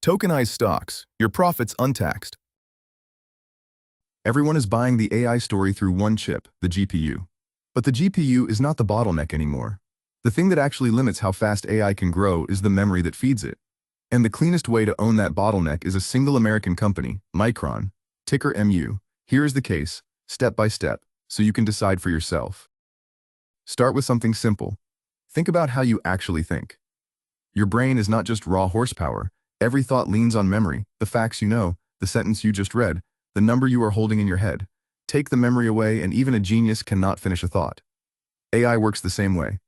Tokenized stocks, your profits untaxed. Everyone is buying the AI story through one chip, the GPU. But the GPU is not the bottleneck anymore. The thing that actually limits how fast AI can grow is the memory that feeds it. And the cleanest way to own that bottleneck is a single American company, Micron, ticker MU. Here is the case, step by step, so you can decide for yourself. Start with something simple. Think about how you actually think. Your brain is not just raw horsepower. Every thought leans on memory, the facts you know, the sentence you just read, the number you are holding in your head. Take the memory away and even a genius cannot finish a thought. AI works the same way.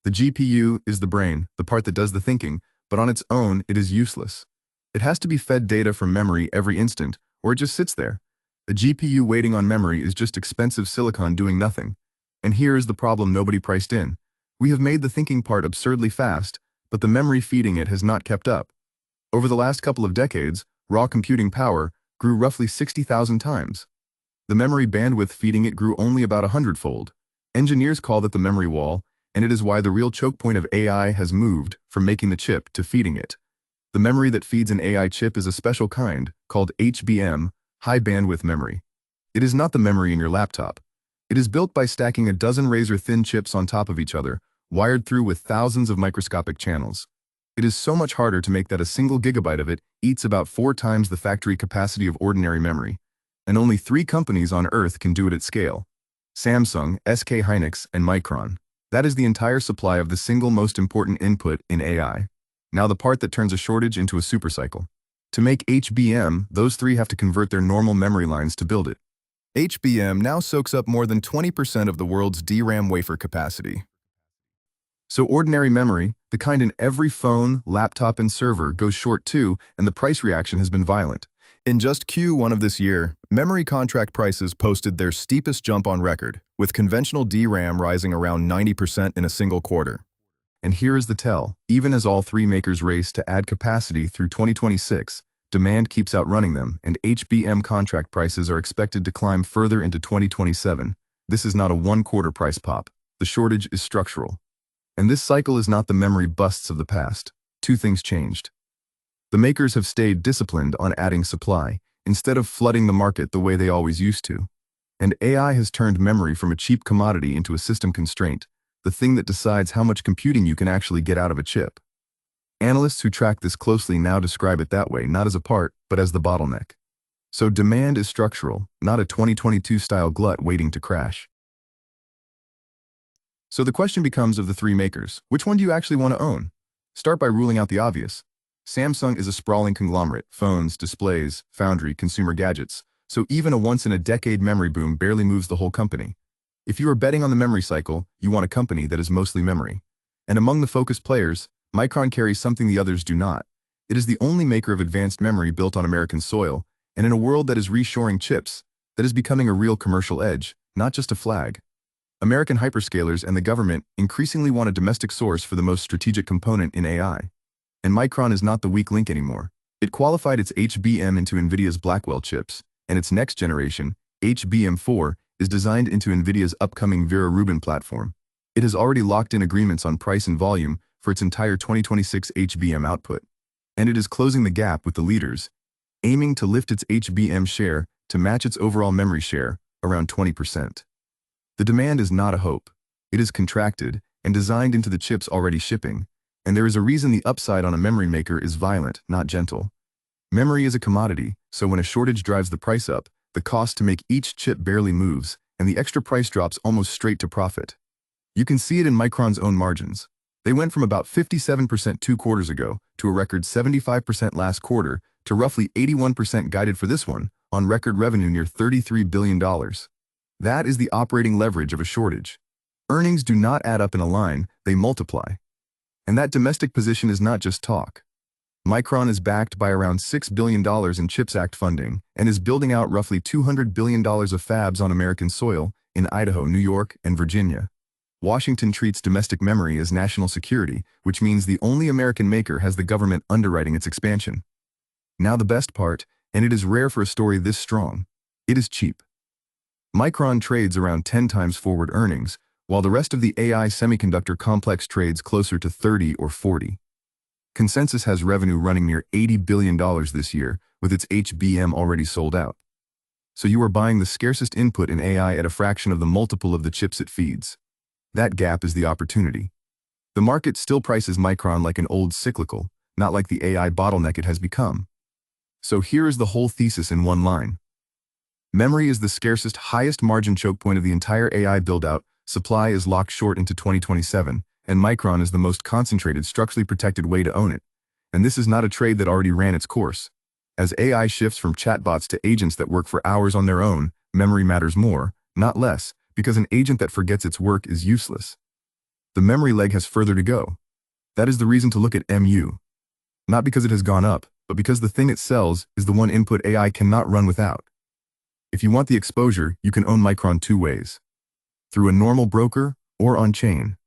The GPU is the brain, the part that does the thinking, but on its own, it is useless. It has to be fed data from memory every instant, or it just sits there. A GPU waiting on memory is just expensive silicon doing nothing. And here is the problem nobody priced in. We have made the thinking part absurdly fast, but the memory feeding it has not kept up. Over the last couple of decades, raw computing power grew roughly 60,000 times. The memory bandwidth feeding it grew only about 100-fold. Engineers call that the memory wall, and it is why the real choke point of AI has moved from making the chip to feeding it. The memory that feeds an AI chip is a special kind, called HBM, high bandwidth memory. It is not the memory in your laptop. It is built by stacking a dozen razor-thin chips on top of each other, wired through with thousands of microscopic channels. It is so much harder to make that a single gigabyte of it eats about 4 times the factory capacity of ordinary memory. And only 3 companies on Earth can do it at scale: Samsung, SK Hynix, and Micron. That is the entire supply of the single most important input in AI. Now the part that turns a shortage into a supercycle. To make HBM, those 3 have to convert their normal memory lines to build it. HBM now soaks up more than 20% of the world's DRAM wafer capacity. So ordinary memory, the kind in every phone, laptop, and server, goes short too, and the price reaction has been violent. In just Q1 of this year, memory contract prices posted their steepest jump on record, with conventional DRAM rising around 90% in a single quarter. And here is the tell: even as all 3 makers race to add capacity through 2026, demand keeps outrunning them, and HBM contract prices are expected to climb further into 2027. This is not a one-quarter price pop. The shortage is structural. And this cycle is not the memory busts of the past. 2 things changed. The makers have stayed disciplined on adding supply, instead of flooding the market the way they always used to. And AI has turned memory from a cheap commodity into a system constraint, the thing that decides how much computing you can actually get out of a chip. Analysts who track this closely now describe it that way, not as a part, but as the bottleneck. So demand is structural, not a 2022-style glut waiting to crash. So the question becomes, of the 3 makers, which one do you actually want to own? Start by ruling out the obvious. Samsung is a sprawling conglomerate: phones, displays, foundry, consumer gadgets. So even a once-in-a-decade memory boom barely moves the whole company. If you are betting on the memory cycle, you want a company that is mostly memory. And among the focused players, Micron carries something the others do not. It is the only maker of advanced memory built on American soil, and in a world that is reshoring chips, that is becoming a real commercial edge, not just a flag. American hyperscalers and the government increasingly want a domestic source for the most strategic component in AI. And Micron is not the weak link anymore. It qualified its HBM into NVIDIA's Blackwell chips, and its next generation, HBM4, is designed into NVIDIA's upcoming Vera Rubin platform. It has already locked in agreements on price and volume for its entire 2026 HBM output. And it is closing the gap with the leaders, aiming to lift its HBM share to match its overall memory share, around 20%. The demand is not a hope. It is contracted and designed into the chips already shipping, and there is a reason the upside on a memory maker is violent, not gentle. Memory is a commodity, so when a shortage drives the price up, the cost to make each chip barely moves, and the extra price drops almost straight to profit. You can see it in Micron's own margins. They went from about 57% 2 quarters ago to a record 75% last quarter to roughly 81% guided for this one, on record revenue near $33 billion. That is the operating leverage of a shortage. Earnings do not add up in a line, they multiply. And that domestic position is not just talk. Micron is backed by around $6 billion in CHIPS Act funding and is building out roughly $200 billion of fabs on American soil in Idaho, New York, and Virginia. Washington treats domestic memory as national security, which means the only American maker has the government underwriting its expansion. Now the best part, and it is rare for a story this strong: it is cheap. Micron trades around 10 times forward earnings, while the rest of the AI semiconductor complex trades closer to 30 or 40. Consensus has revenue running near $80 billion this year, with its HBM already sold out. So you are buying the scarcest input in AI at a fraction of the multiple of the chips it feeds. That gap is the opportunity. The market still prices Micron like an old cyclical, not like the AI bottleneck it has become. So here is the whole thesis in one line. Memory is the scarcest, highest margin choke point of the entire AI build-out, supply is locked short into 2027, and Micron is the most concentrated, structurally protected way to own it. And this is not a trade that already ran its course. As AI shifts from chatbots to agents that work for hours on their own, memory matters more, not less, because an agent that forgets its work is useless. The memory leg has further to go. That is the reason to look at MU. Not because it has gone up, but because the thing it sells is the one input AI cannot run without. If you want the exposure, you can own Micron two ways. Through a normal broker or on-chain.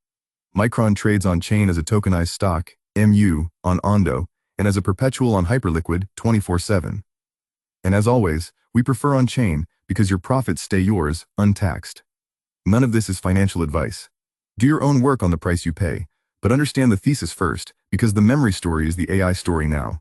Micron trades on-chain as a tokenized stock, MU, on Ondo, and as a perpetual on Hyperliquid, 24/7. And as always, we prefer on-chain because your profits stay yours, untaxed. None of this is financial advice. Do your own work on the price you pay, but understand the thesis first, because the memory story is the AI story now.